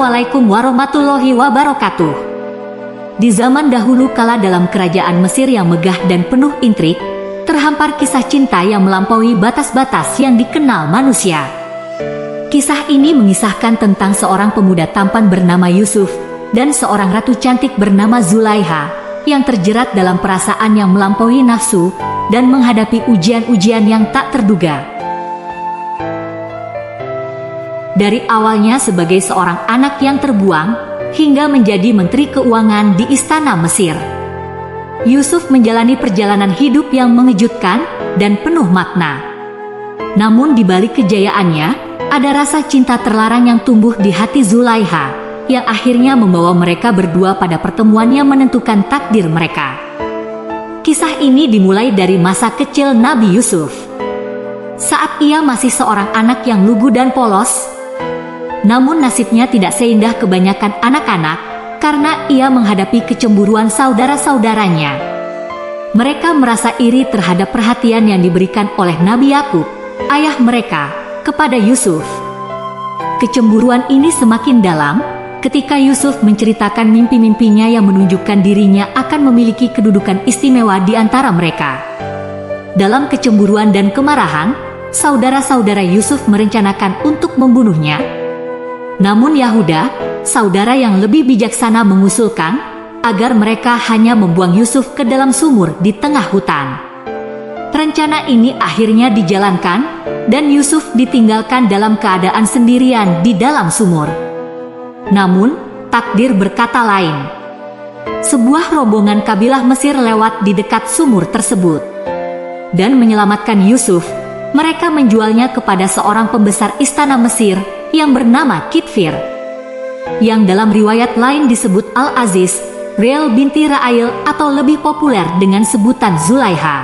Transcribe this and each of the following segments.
Assalamualaikum warahmatullahi wabarakatuh. Di zaman dahulu kala dalam kerajaan Mesir yang megah dan penuh intrik, terhampar kisah cinta yang melampaui batas-batas yang dikenal manusia. Kisah ini mengisahkan tentang seorang pemuda tampan bernama Yusuf dan seorang ratu cantik bernama Zulaiha yang terjerat dalam perasaan yang melampaui nafsu dan menghadapi ujian-ujian yang tak terduga. Dari awalnya sebagai seorang anak yang terbuang, hingga menjadi menteri keuangan di istana Mesir, Yusuf menjalani perjalanan hidup yang mengejutkan dan penuh makna. Namun di balik kejayaannya, ada rasa cinta terlarang yang tumbuh di hati Zulaiha, yang akhirnya membawa mereka berdua pada pertemuan yang menentukan takdir mereka. Kisah ini dimulai dari masa kecil Nabi Yusuf. Saat ia masih seorang anak yang lugu dan polos, namun nasibnya tidak seindah kebanyakan anak-anak karena ia menghadapi kecemburuan saudara-saudaranya. Mereka merasa iri terhadap perhatian yang diberikan oleh Nabi Yakub, ayah mereka, kepada Yusuf. Kecemburuan ini semakin dalam ketika Yusuf menceritakan mimpi-mimpinya yang menunjukkan dirinya akan memiliki kedudukan istimewa di antara mereka. Dalam kecemburuan dan kemarahan, saudara-saudara Yusuf merencanakan untuk membunuhnya. Namun Yahuda, saudara yang lebih bijaksana, mengusulkan agar mereka hanya membuang Yusuf ke dalam sumur di tengah hutan. Rencana ini akhirnya dijalankan dan Yusuf ditinggalkan dalam keadaan sendirian di dalam sumur. Namun, takdir berkata lain. Sebuah rombongan kabilah Mesir lewat di dekat sumur tersebut dan menyelamatkan Yusuf. Mereka menjualnya kepada seorang pembesar istana Mesir yang bernama Kitfir, yang dalam riwayat lain disebut Al-Aziz, Rel binti Ra'il atau lebih populer dengan sebutan Zulaiha.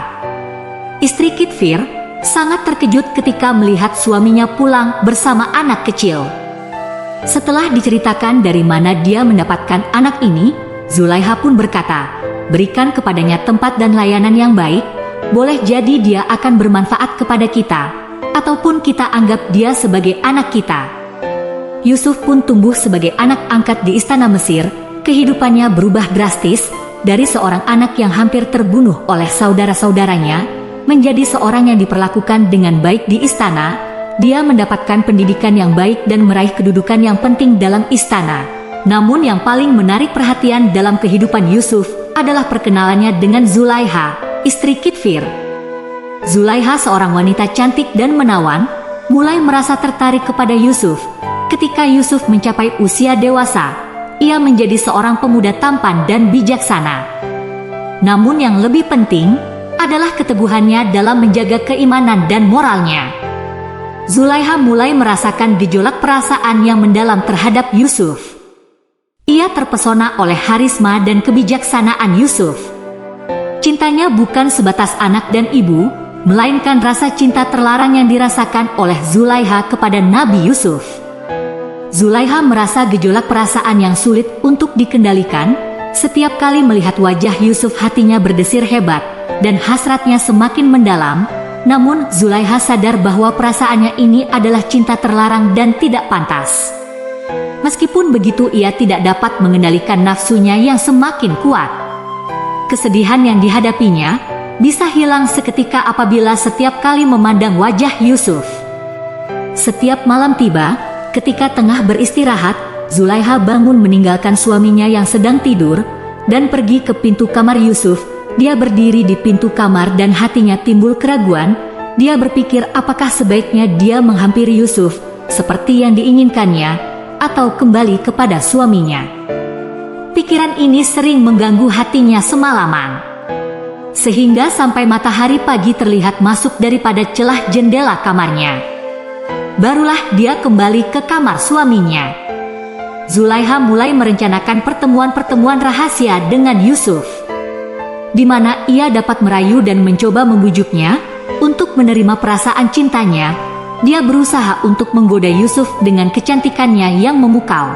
Istri Kitfir sangat terkejut ketika melihat suaminya pulang bersama anak kecil. Setelah diceritakan dari mana dia mendapatkan anak ini, Zulaiha pun berkata, "Berikan kepadanya tempat dan layanan yang baik, boleh jadi dia akan bermanfaat kepada kita, ataupun kita anggap dia sebagai anak kita." Yusuf pun tumbuh sebagai anak angkat di istana Mesir. Kehidupannya berubah drastis, dari seorang anak yang hampir terbunuh oleh saudara-saudaranya, menjadi seorang yang diperlakukan dengan baik di istana. Dia mendapatkan pendidikan yang baik dan meraih kedudukan yang penting dalam istana. Namun yang paling menarik perhatian dalam kehidupan Yusuf adalah perkenalannya dengan Zulaiha, istri Kitfir. Zulaiha, seorang wanita cantik dan menawan, mulai merasa tertarik kepada Yusuf. Ketika Yusuf mencapai usia dewasa, ia menjadi seorang pemuda tampan dan bijaksana. Namun yang lebih penting adalah keteguhannya dalam menjaga keimanan dan moralnya. Zulaiha mulai merasakan gejolak perasaan yang mendalam terhadap Yusuf. Ia terpesona oleh harisma dan kebijaksanaan Yusuf. Cintanya bukan sebatas anak dan ibu, melainkan rasa cinta terlarang yang dirasakan oleh Zulaiha kepada Nabi Yusuf. Zulaiha merasa gejolak perasaan yang sulit untuk dikendalikan. Setiap kali melihat wajah Yusuf, hatinya berdesir hebat dan hasratnya semakin mendalam. Namun Zulaiha sadar bahwa perasaannya ini adalah cinta terlarang dan tidak pantas. Meskipun begitu, ia tidak dapat mengendalikan nafsunya yang semakin kuat. Kesedihan yang dihadapinya bisa hilang seketika apabila setiap kali memandang wajah Yusuf. Setiap malam tiba, ketika tengah beristirahat, Zulaiha bangun meninggalkan suaminya yang sedang tidur dan pergi ke pintu kamar Yusuf. Dia berdiri di pintu kamar dan hatinya timbul keraguan. Dia berpikir apakah sebaiknya dia menghampiri Yusuf seperti yang diinginkannya atau kembali kepada suaminya. Pikiran ini sering mengganggu hatinya semalaman, sehingga sampai matahari pagi terlihat masuk daripada celah jendela kamarnya. Barulah dia kembali ke kamar suaminya. Zulaiha mulai merencanakan pertemuan-pertemuan rahasia dengan Yusuf, di mana ia dapat merayu dan mencoba membujuknya untuk menerima perasaan cintanya. Dia berusaha untuk menggoda Yusuf dengan kecantikannya yang memukau,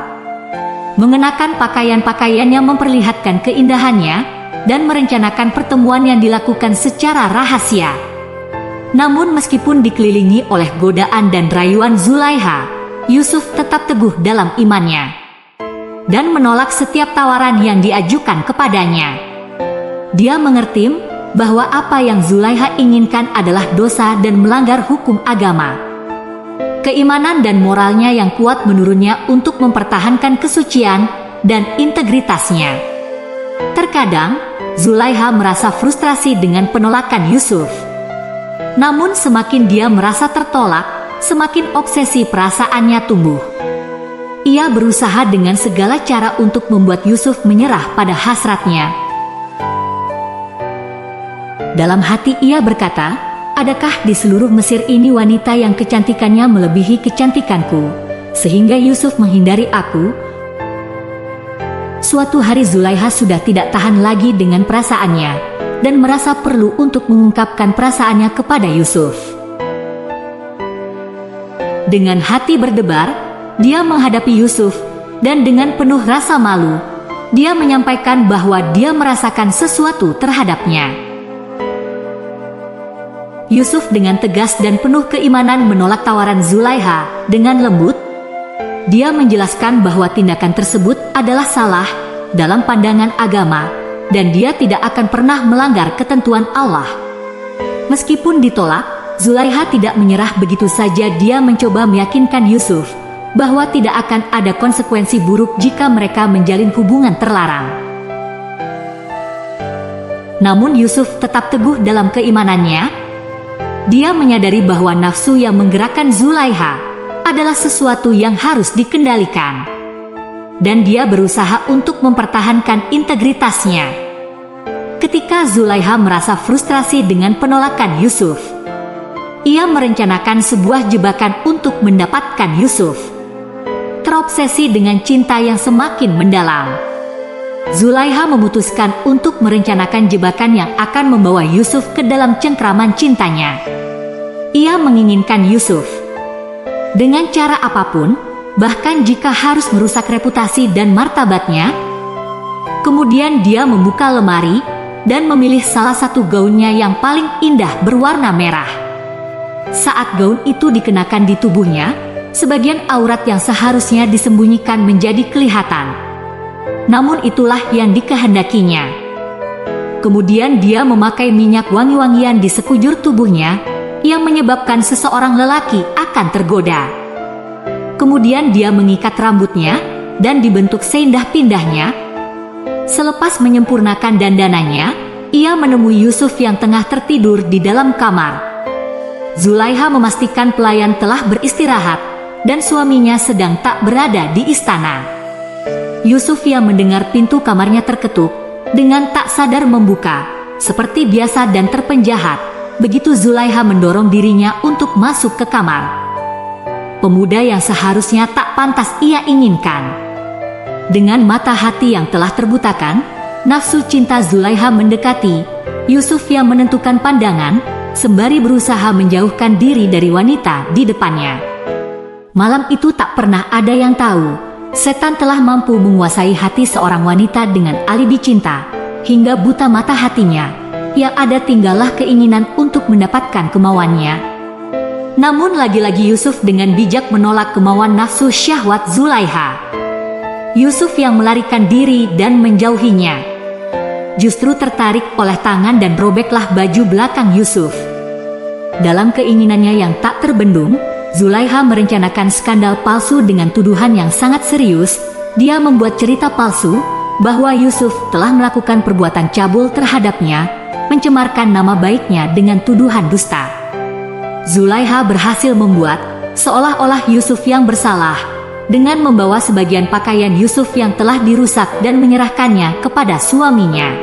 mengenakan pakaian-pakaian yang memperlihatkan keindahannya, dan merencanakan pertemuan yang dilakukan secara rahasia. Namun meskipun dikelilingi oleh godaan dan rayuan Zulaiha, Yusuf tetap teguh dalam imannya. dan menolak setiap tawaran yang diajukan kepadanya. Dia mengerti bahwa apa yang Zulaiha inginkan adalah dosa dan melanggar hukum agama. Keimanan dan moralnya yang kuat menurunnya untuk mempertahankan kesucian dan integritasnya. Terkadang, Zulaiha merasa frustrasi dengan penolakan Yusuf. Namun semakin dia merasa tertolak, semakin obsesi perasaannya tumbuh. Ia berusaha dengan segala cara untuk membuat Yusuf menyerah pada hasratnya. Dalam hati ia berkata, "Adakah di seluruh Mesir ini wanita yang kecantikannya melebihi kecantikanku, sehingga Yusuf menghindari aku?" Suatu hari Zulaiha sudah tidak tahan lagi dengan perasaannya, dan merasa perlu untuk mengungkapkan perasaannya kepada Yusuf. Dengan hati berdebar, dia menghadapi Yusuf, dan dengan penuh rasa malu, dia menyampaikan bahwa dia merasakan sesuatu terhadapnya. Yusuf dengan tegas dan penuh keimanan menolak tawaran Zulaiha dengan lembut. Dia menjelaskan bahwa tindakan tersebut adalah salah dalam pandangan agama, dan dia tidak akan pernah melanggar ketentuan Allah. Meskipun ditolak, Zulaiha tidak menyerah begitu saja. Dia mencoba meyakinkan Yusuf bahwa tidak akan ada konsekuensi buruk jika mereka menjalin hubungan terlarang. Namun Yusuf tetap teguh dalam keimanannya. Dia menyadari bahwa nafsu yang menggerakkan Zulaiha adalah sesuatu yang harus dikendalikan. Dan dia berusaha untuk mempertahankan integritasnya. Ketika Zulaiha merasa frustrasi dengan penolakan Yusuf, ia merencanakan sebuah jebakan untuk mendapatkan Yusuf. Terobsesi dengan cinta yang semakin mendalam, Zulaiha memutuskan untuk merencanakan jebakan yang akan membawa Yusuf ke dalam cengkraman cintanya. Ia menginginkan Yusuf dengan cara apapun, bahkan jika harus merusak reputasi dan martabatnya. Kemudian dia membuka lemari dan memilih salah satu gaunnya yang paling indah berwarna merah. Saat gaun itu dikenakan di tubuhnya, sebagian aurat yang seharusnya disembunyikan menjadi kelihatan. Namun itulah yang dikehendakinya. Kemudian dia memakai minyak wangi-wangian di sekujur tubuhnya, yang menyebabkan seseorang lelaki akan tergoda. Kemudian dia mengikat rambutnya, dan dibentuk seindah-indahnya. Selepas menyempurnakan dandanannya, ia menemui Yusuf yang tengah tertidur di dalam kamar. Zulaiha memastikan pelayan telah beristirahat, dan suaminya sedang tak berada di istana. Yusuf yang mendengar pintu kamarnya terketuk, dengan tak sadar membuka, seperti biasa dan terpenjahat. Begitu Zulaiha mendorong dirinya untuk masuk ke kamar. Pemuda yang seharusnya tak pantas ia inginkan. Dengan mata hati yang telah terbutakan, nafsu cinta Zulaiha mendekati Yusuf yang menentukan pandangan, sembari berusaha menjauhkan diri dari wanita di depannya. Malam itu tak pernah ada yang tahu, setan telah mampu menguasai hati seorang wanita dengan alibi cinta, hingga buta mata hatinya. Yang ada tinggallah keinginan untuk mendapatkan kemauannya. Namun lagi-lagi Yusuf dengan bijak menolak kemauan nafsu syahwat Zulaiha. Yusuf yang melarikan diri dan menjauhinya, justru tertarik oleh tangan dan robeklah baju belakang Yusuf. Dalam keinginannya yang tak terbendung, Zulaiha merencanakan skandal palsu dengan tuduhan yang sangat serius. Dia membuat cerita palsu bahwa Yusuf telah melakukan perbuatan cabul terhadapnya, mencemarkan nama baiknya dengan tuduhan dusta. Zulaiha berhasil membuat seolah-olah Yusuf yang bersalah, dengan membawa sebagian pakaian Yusuf yang telah dirusak dan menyerahkannya kepada suaminya.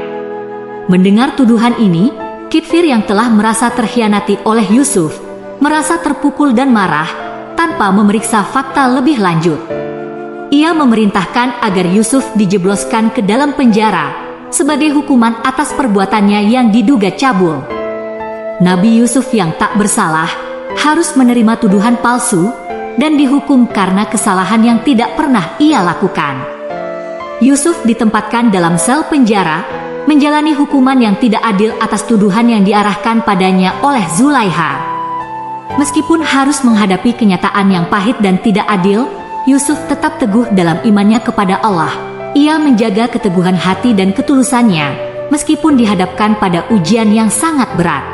Mendengar tuduhan ini, Kitfir yang telah merasa terkhianati oleh Yusuf, merasa terpukul dan marah, tanpa memeriksa fakta lebih lanjut. Ia memerintahkan agar Yusuf dijebloskan ke dalam penjara, sebagai hukuman atas perbuatannya yang diduga cabul. Nabi Yusuf yang tak bersalah harus menerima tuduhan palsu dan dihukum karena kesalahan yang tidak pernah ia lakukan. Yusuf ditempatkan dalam sel penjara, menjalani hukuman yang tidak adil atas tuduhan yang diarahkan padanya oleh Zulaiha. Meskipun harus menghadapi kenyataan yang pahit dan tidak adil, Yusuf tetap teguh dalam imannya kepada Allah. Ia menjaga keteguhan hati dan ketulusannya, meskipun dihadapkan pada ujian yang sangat berat.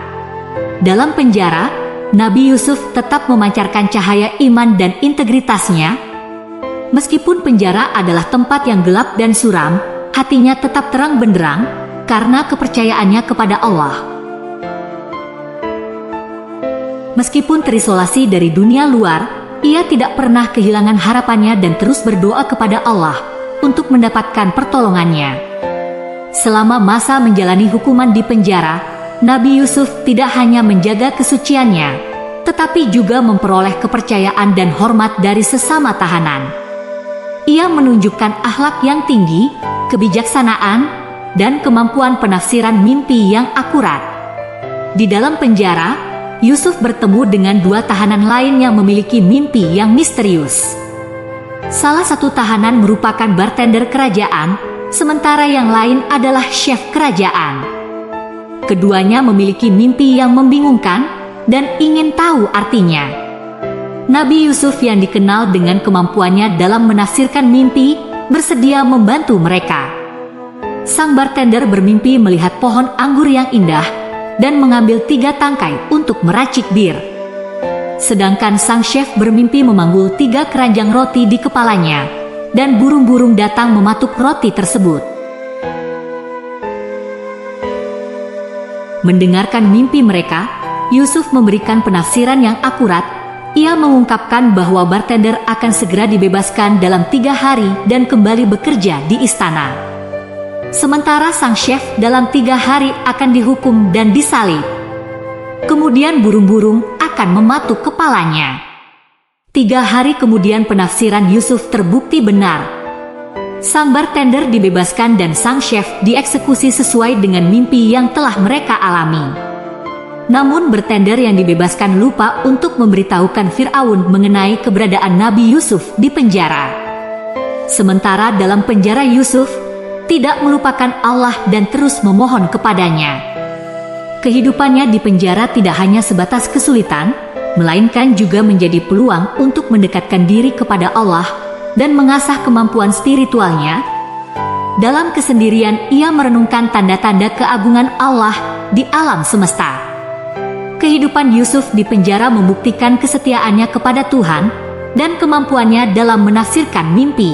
Dalam penjara, Nabi Yusuf tetap memancarkan cahaya iman dan integritasnya. Meskipun penjara adalah tempat yang gelap dan suram, hatinya tetap terang benderang karena kepercayaannya kepada Allah. Meskipun terisolasi dari dunia luar, ia tidak pernah kehilangan harapannya dan terus berdoa kepada Allah untuk mendapatkan pertolongannya. Selama masa menjalani hukuman di penjara, Nabi Yusuf tidak hanya menjaga kesuciannya, tetapi juga memperoleh kepercayaan dan hormat dari sesama tahanan. Ia menunjukkan akhlak yang tinggi, kebijaksanaan, dan kemampuan penafsiran mimpi yang akurat. Di dalam penjara, Yusuf bertemu dengan dua tahanan lain yang memiliki mimpi yang misterius. Salah satu tahanan merupakan bartender kerajaan, sementara yang lain adalah chef kerajaan. Keduanya memiliki mimpi yang membingungkan dan ingin tahu artinya. Nabi Yusuf yang dikenal dengan kemampuannya dalam menafsirkan mimpi, bersedia membantu mereka. Sang bartender bermimpi melihat pohon anggur yang indah dan mengambil 3 tangkai untuk meracik bir. Sedangkan sang chef bermimpi memanggul 3 keranjang roti di kepalanya, dan burung-burung datang mematuk roti tersebut. Mendengarkan mimpi mereka, Yusuf memberikan penafsiran yang akurat. Ia mengungkapkan bahwa bartender akan segera dibebaskan dalam 3 hari dan kembali bekerja di istana. Sementara sang chef dalam 3 hari akan dihukum dan disalib. Kemudian burung-burung akan mematuk kepalanya. 3 hari kemudian penafsiran Yusuf terbukti benar. Sang bartender dibebaskan dan sang chef dieksekusi sesuai dengan mimpi yang telah mereka alami. Namun bartender yang dibebaskan lupa untuk memberitahukan Fir'aun mengenai keberadaan Nabi Yusuf di penjara. Sementara dalam penjara Yusuf tidak melupakan Allah dan terus memohon kepadanya. Kehidupannya di penjara tidak hanya sebatas kesulitan, melainkan juga menjadi peluang untuk mendekatkan diri kepada Allah dan mengasah kemampuan spiritualnya. Dalam kesendirian, ia merenungkan tanda-tanda keagungan Allah di alam semesta. Kehidupan Yusuf di penjara membuktikan kesetiaannya kepada Tuhan dan kemampuannya dalam menafsirkan mimpi.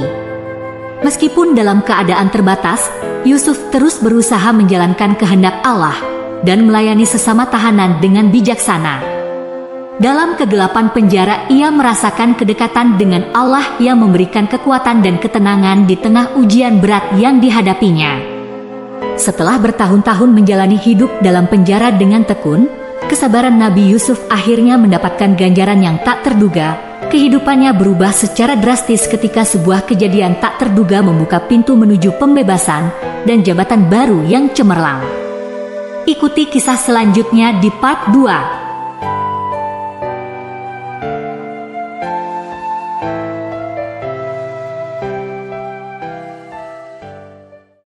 Meskipun dalam keadaan terbatas, Yusuf terus berusaha menjalankan kehendak Allah dan melayani sesama tahanan dengan bijaksana. Dalam kegelapan penjara, ia merasakan kedekatan dengan Allah yang memberikan kekuatan dan ketenangan di tengah ujian berat yang dihadapinya. Setelah bertahun-tahun menjalani hidup dalam penjara dengan tekun, kesabaran Nabi Yusuf akhirnya mendapatkan ganjaran yang tak terduga. Kehidupannya berubah secara drastis ketika sebuah kejadian tak terduga membuka pintu menuju pembebasan dan jabatan baru yang cemerlang. Ikuti kisah selanjutnya di part 2.